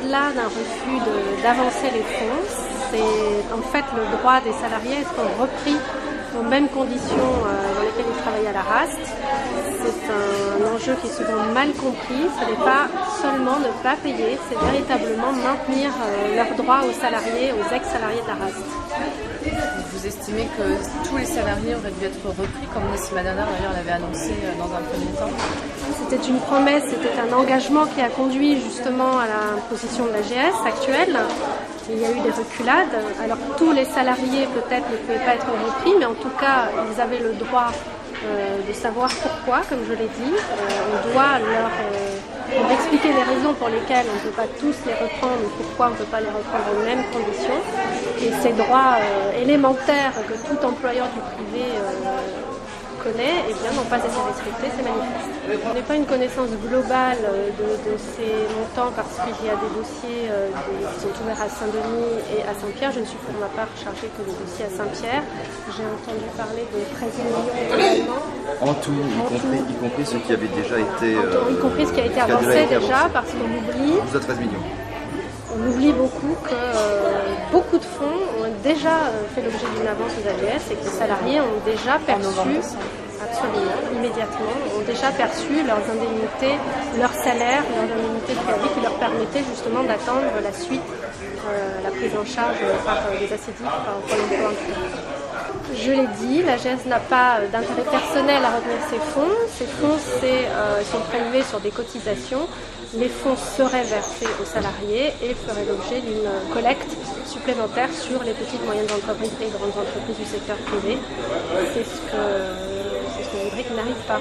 au-delà d'un refus d'avancer les fonds, c'est en fait le droit des salariés à être repris aux mêmes conditions dans lesquelles ils travaillent à la RAST. C'est un enjeu qui est souvent mal compris. Ce n'est pas seulement ne pas payer, c'est véritablement maintenir leurs droits aux salariés, aux ex-salariés de la RAST. Vous estimez que tous les salariés auraient dû être repris, comme Nessim Madana d'ailleurs l'avait annoncé dans un premier temps? C'était une promesse, c'était un engagement qui a conduit justement à la position de l'AGS actuelle. Il y a eu des reculades. Alors tous les salariés peut-être ne pouvaient pas être repris, mais en tout cas ils avaient le droit de savoir pourquoi, comme je l'ai dit. On doit leur expliquer les raisons pour lesquelles on ne peut pas tous les reprendre ou pourquoi on ne peut pas les reprendre aux mêmes conditions. Et ces droits élémentaires que tout employeur du privé connaît, eh bien, n'ont pas été respectés, c'est manifeste. On n'a pas une connaissance globale de ces montants parce qu'il y a des dossiers qui sont ouverts à Saint-Denis et à Saint-Pierre. Je ne suis pour ma part chargée que des dossiers à Saint-Pierre. J'ai entendu parler de 13 millions également. En tout, y compris ce qui avait déjà été... y compris ce qui a été avancé déjà, parce qu'on oublie... 12 à 13 millions. On oublie beaucoup que beaucoup de fonds ont déjà fait l'objet d'une avance aux AGS et que les salariés ont déjà perçu, absolument, immédiatement, ont déjà perçu leurs indemnités, leurs salaires, leurs indemnités de préavis qui leur permettaient justement d'attendre la suite, la prise en charge par les ACDIC, par Pôle emploi. Je l'ai dit, l'AGS n'a pas d'intérêt personnel à retenir ces fonds. Ces fonds sont prélevés sur des cotisations. Les fonds seraient versés aux salariés et feraient l'objet d'une collecte supplémentaire sur les petites, moyennes entreprises et grandes entreprises du secteur privé. C'est ce qu'on voudrait qu'il n'arrive pas.